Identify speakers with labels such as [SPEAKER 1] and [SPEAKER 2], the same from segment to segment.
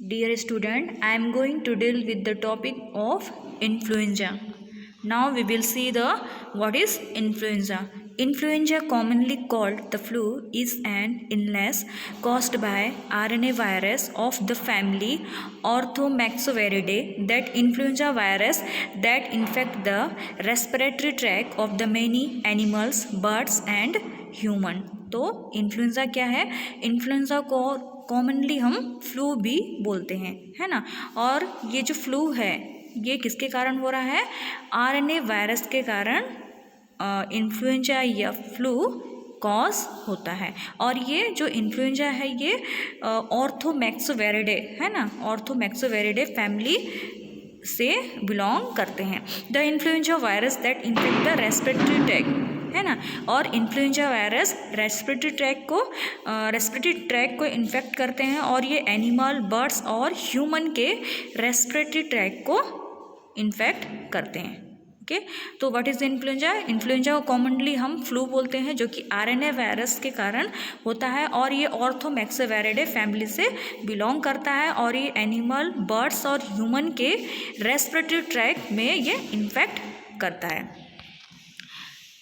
[SPEAKER 1] Dear student, I am going to deal with the topic of influenza. Now we will see the what is influenza. Influenza, commonly called the flu, is an illness caused by RNA virus of the family Orthomyxoviridae, that influenza virus that infect the respiratory tract of the many animals, birds and human. तो influenza क्या है? Influenza को commonly हम flu भी बोलते हैं, है ना। और ये जो फ्लू है ये किसके कारण हो रहा है? आरएनए वायरस के कारण इन्फ्लुएंजा या फ्लू कॉज होता है। और ये जो इन्फ्लुएंजा है ये ऑर्थोमैक्सोवेरिडे है ना, ऑर्थोमैक्सोवेरिडे फैमिली से बिलोंग करते हैं। The influenza virus that infect the respiratory tract, है ना। और इन्फ्लुएंजा वायरस रेस्पिरेटरी ट्रैक को इन्फेक्ट करते हैं और ये एनिमल, बर्ड्स और ह्यूमन के रेस्पिरेटरी ट्रैक को इन्फेक्ट करते हैं। ओके, तो व्हाट इज इन्फ्लुएंजा? इन्फ्लुएंजा को कॉमनली हम फ्लू बोलते हैं, जो कि आरएनए वायरस के कारण होता है और ये ऑर्थोमैक्सोवेरिडे फैमिली से बिलोंग करता है और ये एनिमल, बर्ड्स और ह्यूमन के रेस्पिरेटरी ट्रैक में ये इन्फेक्ट करता है।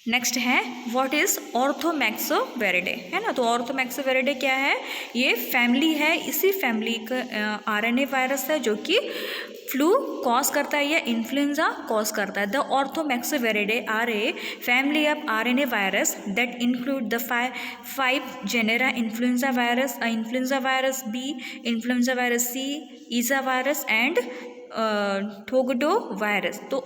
[SPEAKER 1] नेक्स्ट है व्हाट इज़ ऑर्थोमैक्सोवेरिडे, है ना। तो ऑर्थोमैक्सोवेरिडे क्या है? ये फैमिली है, इसी फैमिली का आरएनए वायरस है जो कि फ्लू कॉज करता है या इन्फ्लुएंजा कॉज करता है। The orthomyxoviridae are a family of RNA virus that include the five genera influenza virus, influenza virus B, influenza virus C, isavirus and thogotovirus. तो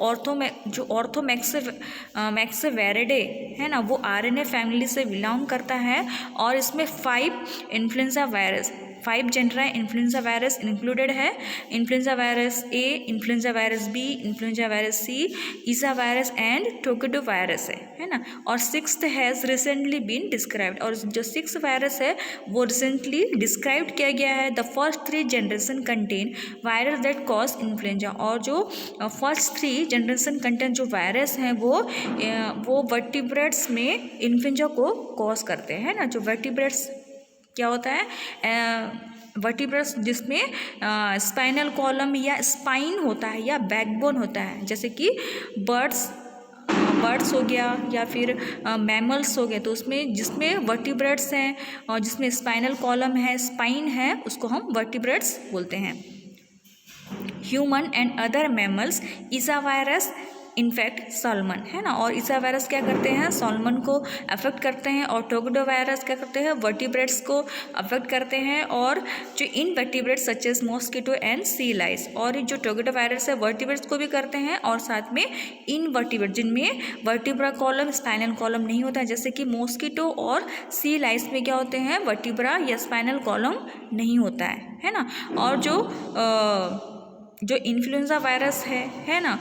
[SPEAKER 1] orthomyxoviridae है ना, वो RNA family से belong करता है और इसमें 5 जेनरा इन्फ्लुएंजा वायरस इंक्लूडेड है। Influenza virus A, influenza virus B, influenza virus C, isavirus and thogotovirus है ना। और 6th has recently been described, और जो 6th वायरस है वो रिसेंटली डिस्क्राइब्ड किया गया है। The first 3 generation contain virus that cause influenza, और जो फर्स्ट 3 जनरेशन कंटेन जो वायरस हैं वो वर्टिब्रेट्स में इन्फ्लुएंजा को कॉज करते हैं ना। जो वर्टिब्रेट्स क्या होता है? वर्टिब्रेट्स जिसमें स्पाइनल कॉलम या स्पाइन होता है या बैकबोन होता है, जैसे कि बर्ड्स हो गया या फिर मैमल्स हो गए, तो उसमें जिसमें वर्टिब्रेट्स हैं और जिसमें स्पाइनल कॉलम है, स्पाइन है, उसको हम वर्टिब्रेट्स बोलते हैं। Human and other mammals isavirus infect salmon, है ना। और ईजा वायरस क्या करते हैं? सॉल्मन को अफेक्ट करते हैं। और टोगडो वायरस क्या करते हैं? वर्टिब्रेट्स को अफेक्ट करते हैं। और जो invertebrates such as mosquito and sea lice, और जो टोगडो वायरस है वर्टिब्रेट्स को भी करते हैं और साथ में इनवर्टिब्रेट जिनमें वर्टिब्रा कॉलम, स्पाइनल कॉलम नहीं होता है, जैसे कि मॉस्किटो और सी लाइस में क्या होते हैं? वर्टिब्रा या स्पाइनल कॉलम नहीं होता है ना। और जो इन्फ्लुएंजा वायरस है ना,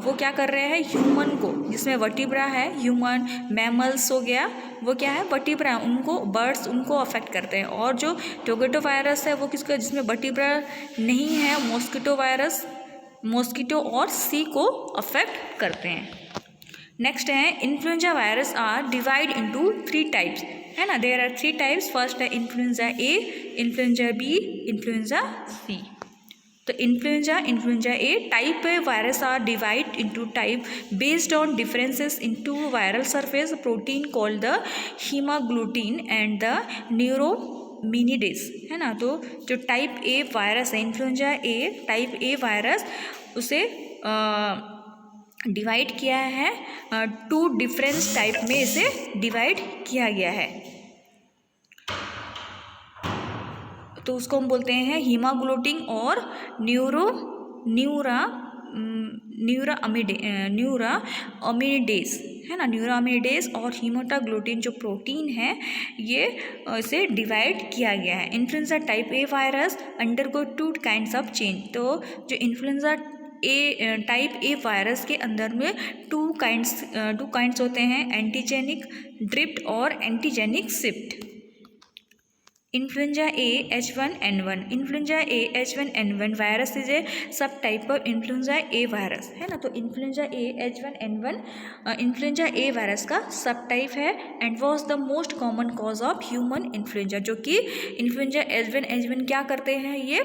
[SPEAKER 1] वो क्या कर रहे हैं? ह्यूमन को, जिसमें वर्टिब्रा है, ह्यूमन, मैमल्स हो गया, वो क्या है? वर्टिब्रा, उनको, बर्ड्स, उनको अफेक्ट करते हैं। और जो टोगडो वायरस है वो किसका? जिसमें वर्टिब्रा नहीं है, मॉस्किटो और सी को अफेक्ट करते हैं। नेक्स्ट है influenza virus are divide into 3 types, है ना। There are 3 types. फर्स्ट है influenza A, influenza B, influenza C. तो influenza A type A virus are divide into type based on differences in 2 viral surface protein called the haemagglutinin and the neuraminidase, है ना। तो जो type A virus है, influenza A type A virus, उसे divide किया है 2 different type में इसे डिवाइड किया गया है। तो उसको हम बोलते हैं हीमाग्लूटिन और न्यूरामिडेज, है ना। न्यूरामिडेज और हीमाग्लूटिन जो प्रोटीन है ये इसे डिवाइड किया गया है। Influenza type A virus undergo 2 kinds of change. तो जो इन्फ्लुएंजा टाइप ए वायरस के अंदर में 2 काइंड्स होते हैं, एंटीजेनिक ड्रिफ्ट और antigenic shift. Influenza A H1N1. Influenza A H1N1 virus is a subtype of influenza A virus, है ना. तो influenza A H1N1 influenza A virus का सब टाइप है and was the most common cause of human influenza. जो कि influenza H1N1 क्या करते हैं, ये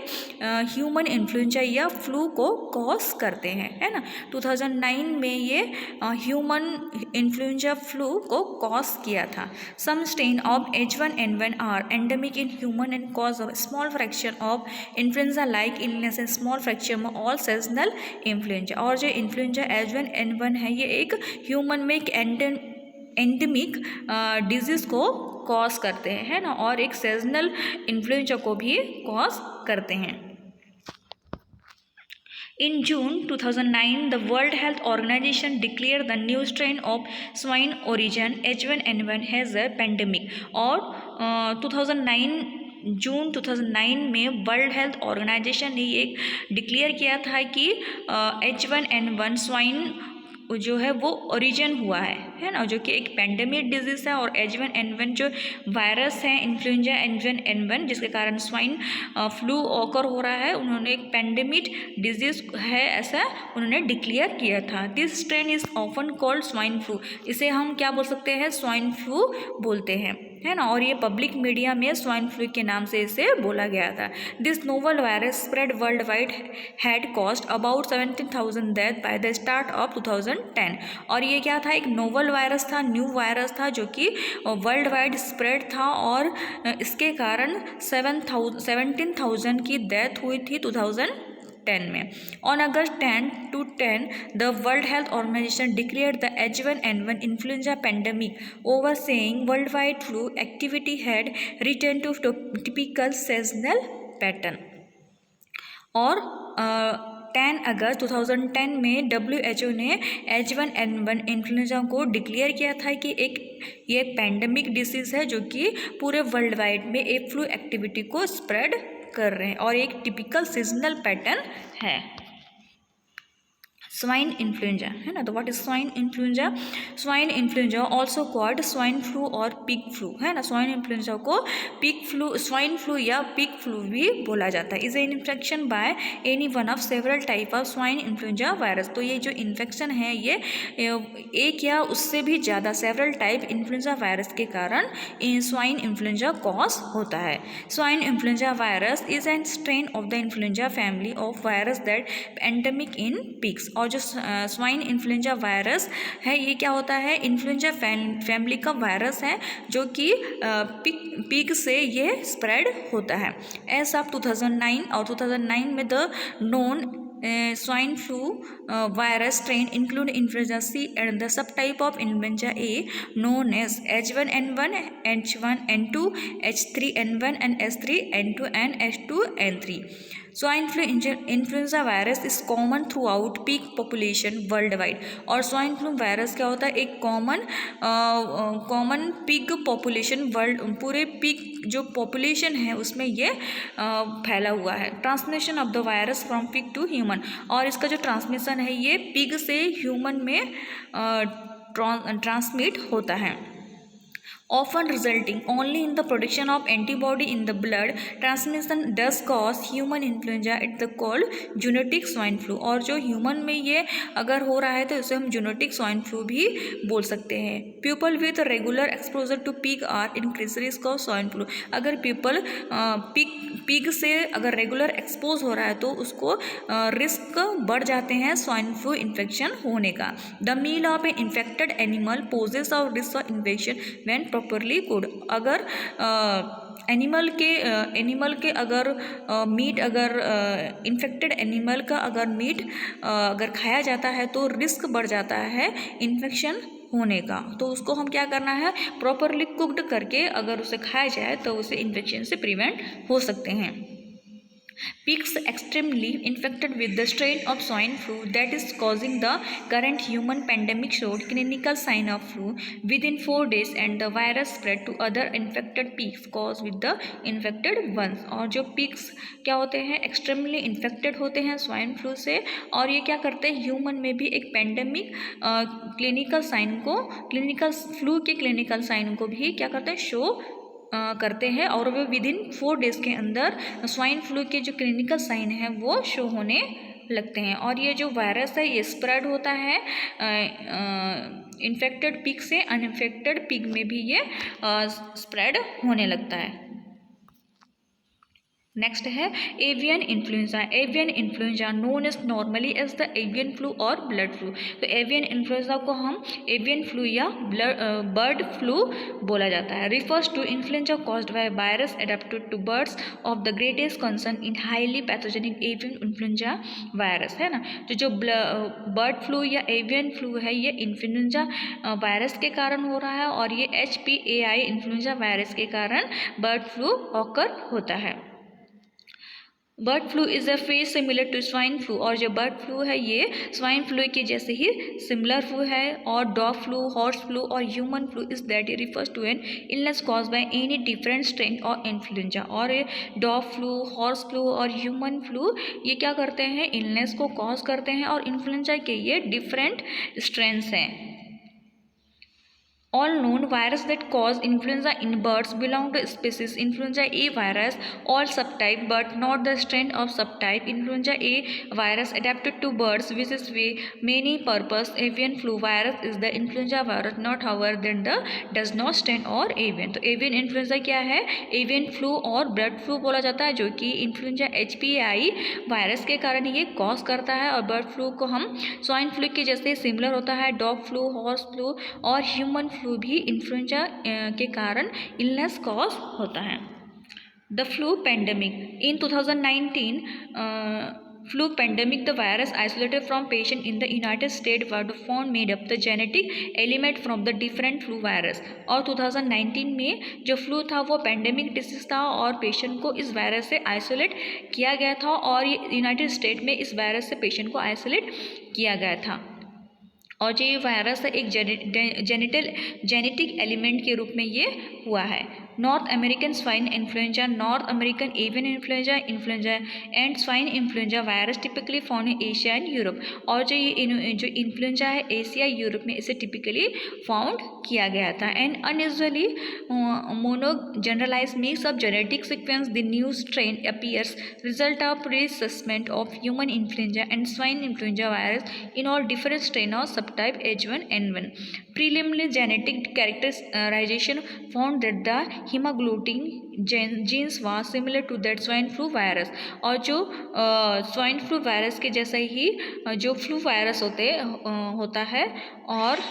[SPEAKER 1] ह्यूमन इन्फ्लुएंजा या फ्लू को कॉज करते हैं, है ना. 2009 में ये ह्यूमन इन्फ्लुएंजा फ्लू को कॉज किया था. Some strain of H1N1 are endemic in human and cause a small fraction of influenza like illness and small fraction of all seasonal influenza. और जो influenza H1N1 है ये एक ह्यूमन में एक एंडेमिक डिजीज़ को कॉज करते हैं, है ना, और एक सीजनल इन्फ्लुएंजा को भी कॉज करते हैं. In June 2009, the World Health Organization declared the new strain of swine origin H1N1 as a pandemic. और 2009 जून 2009 में वर्ल्ड हेल्थ ऑर्गेनाइजेशन ने एक डिक्लेयर किया था कि H1N1 स्वाइन जो है वो ओरिजिन हुआ है ना, जो कि एक पेंडेमिक डिजीज़ है. और H1N1 जो वायरस है इन्फ्लुएंजा H1N1 जिसके कारण स्वाइन फ्लू ऑकर हो रहा है, उन्होंने एक पेंडेमिक डिजीज़ है ऐसा उन्होंने डिक्लेयर किया था. This strain is often called swine flu. इसे हम क्या बोल सकते हैं, स्वाइन फ्लू बोलते हैं, है ना. और ये पब्लिक मीडिया में स्वाइन फ्लू के नाम से इसे बोला गया था. This novel virus spread world wide had cost about 17,000 death by the start of 2010. और ये क्या था, एक नोवल वायरस था, न्यू वायरस था जो कि वर्ल्ड वाइड स्प्रेड था और इसके कारण 17,000 की डेथ हुई थी 2010 में. On August 10, the World Health Organization declared the H1N1 influenza pandemic over, saying worldwide flu activity had returned to typical seasonal pattern. और 10 अगस्त 2010 में WHO ने H1N1 इन्फ्लुएंजा को डिक्लेयर किया था कि ये पैंडमिक डिसीज़ है जो कि पूरे वर्ल्ड वाइड में एक फ्लू एक्टिविटी को स्प्रेड कर रहे हैं और एक टिपिकल सीजनल पैटर्न है. स्वाइन इन्फ्लुएंजा, है ना. तो what is swine influenza? Swine influenza also called swine flu और पिग फ्लू, है ना. स्वाइन इन्फ्लुएंजा को पिग फ्लू, स्वाइन फ्लू या पिग फ्लू भी बोला जाता है. Is an infection by any one of several type of swine influenza virus. तो ये जो इन्फेक्शन है ये एक या उससे भी ज़्यादा सेवरल टाइप इन्फ्लुएंजा वायरस के कारण स्वाइन इन्फ्लुएंजा कॉज होता है. Swine influenza virus is an strain of the influenza family of virus that endemic in pigs. और जो स्वाइन इन्फ्लुएंजा वायरस है ये क्या होता है, इन्फ्लुएंजा फैमिली का वायरस है जो कि पिग से ये स्प्रेड होता है. एज ऑफ 2009 और 2009 में the known swine flu virus strain include influenza C and the subtype of influenza A known as H1N1, H1N2, H3N1 and H3N2 and H2N3. Swine flu influenza virus is common throughout pig population worldwide. और swine flu virus क्या होता है, एक common pig population world, पूरे pig जो population है उसमें ये फैला हुआ है. Transmission of the virus from pig to human. और इसका जो ट्रांसमिशन है ये पिग से ह्यूमन में ट्रांसमिट होता है. Often resulting only in the production of antibody in the blood, transmission does cause human influenza. It's called genetic swine flu. और जो ह्यूमन में ये अगर हो रहा है तो इसे हम genetic swine flu भी बोल सकते हैं. People with regular exposure to pig are increased risk of swine flu. अगर people pig से अगर रेगुलर एक्सपोज हो रहा है तो उसको रिस्क बढ़ जाते हैं स्वाइन फ्लू इन्फेक्शन होने का. The meal of a infected animal poses of risk of infection when properly cooked. अगर एनिमल के अगर मीट अगर इन्फेक्टेड एनिमल का अगर मीट अगर खाया जाता है तो रिस्क बढ़ जाता है इन्फेक्शन होने का. तो उसको हम क्या करना है, प्रॉपरली कुक्ड करके अगर उसे खाया जाए तो उसे इन्फेक्शन से प्रिवेंट हो सकते हैं. Pigs extremely infected with the strain of swine flu that is causing the current human pandemic showed clinical sign of flu within 4 days and the virus spread to other infected pigs caused with the infected ones. और जो pigs क्या होते हैं, extremely infected होते हैं swine flu से और ये क्या करते हैं, ह्यूमन में भी एक पेंडेमिक क्लिनिकल फ्लू के क्लिनिकल साइन को भी क्या करते हैं, शो करते हैं और वो विदिन 4 डेज़ के अंदर स्वाइन फ्लू के जो क्लिनिकल साइन हैं वो शो होने लगते हैं। और ये जो वायरस है ये स्प्रेड होता है इन्फेक्टेड पिग से अनइन्फेक्टेड पिग में भी ये स्प्रेड होने लगता है। नेक्स्ट है avian influenza. Avian influenza known as normally as the avian flu और ब्लड फ्लू। तो एवियन इन्फ्लुएंजा को हम एवियन फ्लू या बर्ड फ्लू बोला जाता है। Refers to influenza caused by virus adapted to birds of the greatest concern in highly pathogenic avian influenza virus, है ना। तो जो बर्ड फ्लू या एवियन फ्लू है ये इन्फ्लुएंजा वायरस के कारण हो रहा है और ये HPAI इन्फ्लुएंजा वायरस के कारण बर्ड फ्लू ऑकर होता है। Bird flu is a phase similar to swine flu. और जो बर्ड फ्लू है ये स्वाइन फ्लू के जैसे ही सिमिलर फ्लू है। और डॉग फ्लू, हॉर्स फ्लू और human flu is that refers to an illness cause by any different strain और इन्फ्लुएंजा। और डॉग फ्लू, हॉर्स फ्लू और ह्यूमन फ्लू ये क्या करते हैं, इलनेस को कॉज करते हैं और इन्फ्लुएंजा के ये डिफरेंट स्ट्रेन्स हैं। All known virus that cause influenza in birds belong to species influenza A virus, all subtype but not the strain of subtype influenza A virus adapted to birds, which is many purpose avian flu virus is the influenza virus, not however than the does not strain or avian। तो avian influenza क्या है, avian flu और bird flu बोला जाता है, जो कि influenza HPAI virus के कारण ये कॉज करता है। और बर्ड फ्लू को हम स्वाइन फ्लू के जैसे सिमिलर होता है। डॉग फ्लू, हॉर्स फ्लू और ह्यूमन फ्लू भी इन्फ्लुएंजा के कारण इलनेस कॉज होता है। The flu pandemic in 2019 flu pandemic, the virus isolated from patient in the United States were found made up the genetic element from the different flu virus। और 2019 में जो flu था वो pandemic disease था और patient को इस virus से आइसोलेट किया गया था और ये यूनाइटेड स्टेट में इस वायरस से पेशेंट को आइसोलेट किया गया था। और जो ये वायरस है एक जेनेटिक एलिमेंट के रूप में ये हुआ है। North American swine influenza, north American avian influenza and swine influenza virus typically found in Asia and Europe. और जो ये जो इन्फ्लुएंजा है एशिया यूरोप में इसे टिपिकली फाउंड किया गया था। And unusually mono generalize mix of genetic sequence the new strain appears result of reassortment of human influenza and swine influenza virus in all different strain of subtype H1N1। Preliminary genetic characterization found that the hemagglutinin genes was similar to that swine flu virus। और जो swine flu virus के जैसा ही जो flu virus होता है और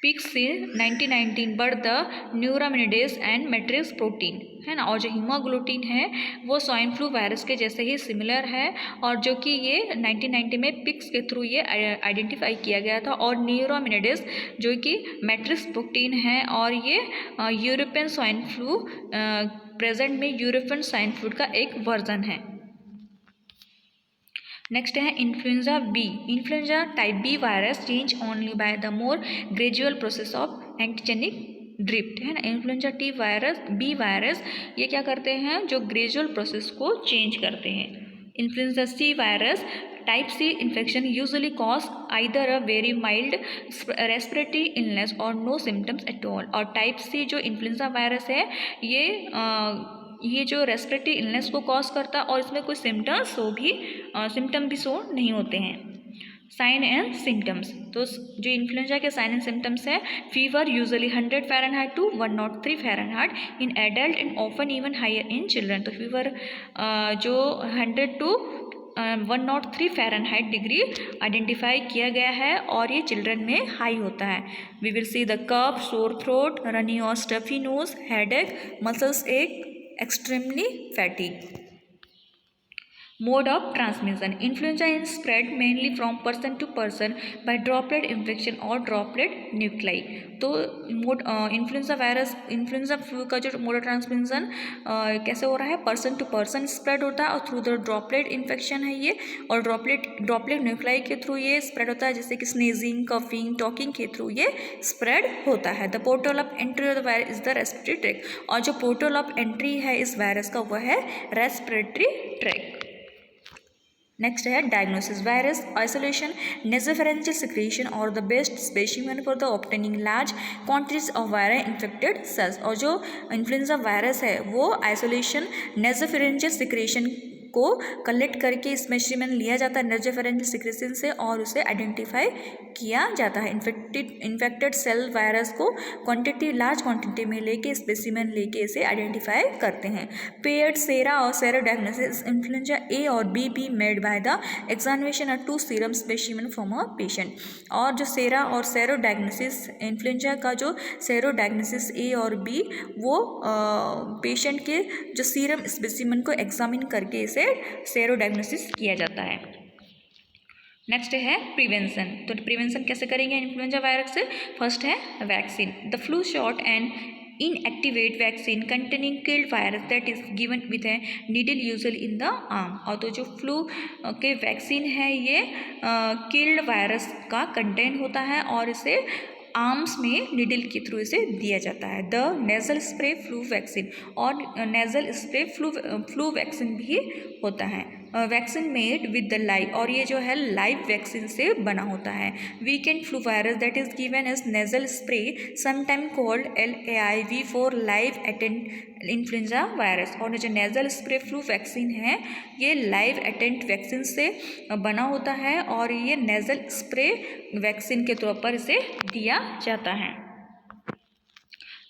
[SPEAKER 1] pigs से 1919 but the neuraminidase and matrix protein, है ना। और जो हीमोग्लोटिन है वो स्वाइन फ्लू वायरस के जैसे ही सिमिलर है और जो कि ये 1990 में पिग्स के थ्रू ये आइडेंटिफाई किया गया था। और न्यूरामिनिडेज जो कि मैट्रिक्स प्रोटीन है और ये यूरोपियन स्वाइन फ्लू प्रेजेंट में यूरोपियन स्वाइन फ्लू का एक वर्जन है। नेक्स्ट है influenza B. Influenza type B virus change only by the more gradual process of antigenic drift, है ना। Influenza T virus, B virus ये क्या करते हैं, जो ग्रेजुअल प्रोसेस को चेंज करते हैं। Influenza C virus type C infection usually cause either a very mild respiratory illness और नो सिम्टम्स एट ऑल। और टाइप सी जो इन्फ्लुएंजा वायरस है ये जो रेस्पिरेटरी इलनेस को कॉज करता है और इसमें कोई सिम्टम भी शो नहीं होते हैं। साइन एंड सिम्टम्स, तो जो इन्फ्लुएंजा के साइन एंड सिम्टम्स है fever usually 100 Fahrenheit to 103 Fahrenheit in adult and often even higher in children. तो फीवर जो 100 टू 103 फ़ारेनहाइट डिग्री आइडेंटिफाई किया गया है और ये चिल्ड्रन में हाई होता है। We will see the cough, sore throat, runny और stuffy nose, headache, muscles ache, extremely fatigue। Mode of transmission, influenza is spread mainly from person to person by droplet infection or droplet nuclei। तो influenza flu का जो mode of transmission कैसे हो रहा है, person to person spread होता है और थ्रू द ड्रॉपलेट इन्फेक्शन है ये। और ड्रॉपलेट न्यूक्लाई के थ्रू ये स्प्रेड होता है, जैसे कि स्नीजिंग, कफिंग, टॉकिंग के थ्रू ये स्प्रेड होता है। The portal of entry of the virus is the respiratory tract. और जो पोर्टल ऑफ एंट्री है इस वायरस का वह है रेस्पिरेटरी ट्रैक। नेक्स्ट है diagnosis. Virus isolation, nasopharyngeal secretion और the best specimen for the obtaining large quantities of viral infected cells. और जो इन्फ्लुएंजा वायरस है वो आइसोलेशन, nasopharyngeal secretion को कलेक्ट करके इस स्पेसिमेन लिया जाता है nasopharyngeal secretion से और उसे आइडेंटिफाई किया जाता है. इन्फेक्टेड सेल वायरस को क्वांटिटी लार्ज क्वांटिटी में लेके स्पेसिमेन लेके इसे आइडेंटिफाई करते हैं. पेयर्ड सेरा और सेरो डायग्नोसिस. इन्फ्लुएंजा ए और B be made by the examination of 2 serum specimen from a patient. और जो सेरा और सेरो डायग्नोसिस, इन्फ्लुएंजा का जो सेरो डायग्नोसिस ए और बी वो पेशेंट के जो सीरम स्पेसिमेन को एग्जामिन करके इसे सेरो डायग्नोसिस किया जाता है. नेक्स्ट है प्रिवेंशन. तो प्रिवेंशन कैसे करेंगे इन्फ्लुएंजा वायरस से? फर्स्ट है vaccine. The flu shot and inactivate vaccine containing killed virus that is given with a needle usually in the arm. और तो जो फ्लू के वैक्सीन है ये किल्ड वायरस का कंटेन होता है और इसे आर्म्स में निडल के थ्रू इसे दिया जाता है. The nasal spray flu vaccine. और नेजल स्प्रे फ्लू वैक्सीन भी होता है. Vaccine made with the live. और ये जो है लाइव वैक्सीन से बना होता है. Weakened flu virus that is given as nasal spray sometime called LAIV for live attenuated influenza virus. और जो नेजल स्प्रे फ्लू वैक्सीन है ये लाइव एटेंट वैक्सीन से बना होता है और ये नेजल स्प्रे वैक्सीन के तौर पर इसे दिया जाता है.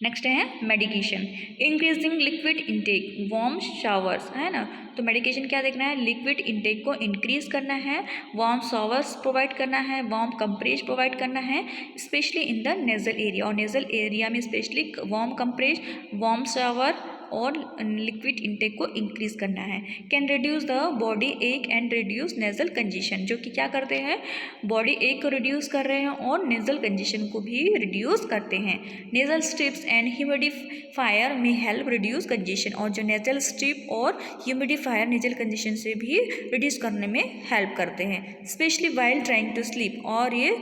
[SPEAKER 1] नेक्स्ट है medication. Increasing liquid intake, warm showers, है ना. तो मेडिकेशन क्या देखना है? लिक्विड इंटेक को इंक्रीज करना है, वार्म शावर्स प्रोवाइड करना है, वार्म कंप्रेस प्रोवाइड करना है specially in the nasal area. और नेजल एरिया में specially warm compress, warm shower और लिक्विड इंटेक को इंक्रीज करना है. कैन रिड्यूस द बॉडी एक एंड रिड्यूस नेजल कंजेशन. जो कि क्या करते हैं? बॉडी एक को रिड्यूस कर रहे हैं और नेजल कंजेशन को भी रिड्यूस करते हैं. Nasal strips and humidifier may help reduce congestion. और जो नेजल स्ट्रिप और ह्यूमिडिफायर नेजल कंजेशन से भी रिड्यूस करने में हेल्प करते हैं especially while trying to sleep. और ये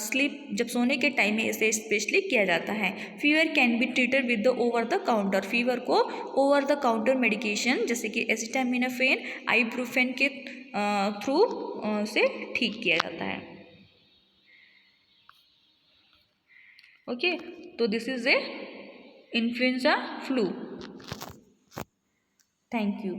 [SPEAKER 1] स्लीप जब सोने के टाइम में इसे स्पेशली किया जाता है. Fever can be treated with the over the counter. Fever को ओवर द काउंटर मेडिकेशन जैसे कि एसिटामिनोफेन, आइब्रूफेन के थ्रू से ठीक किया जाता है. ओके, तो this is a influenza flu. Thank you.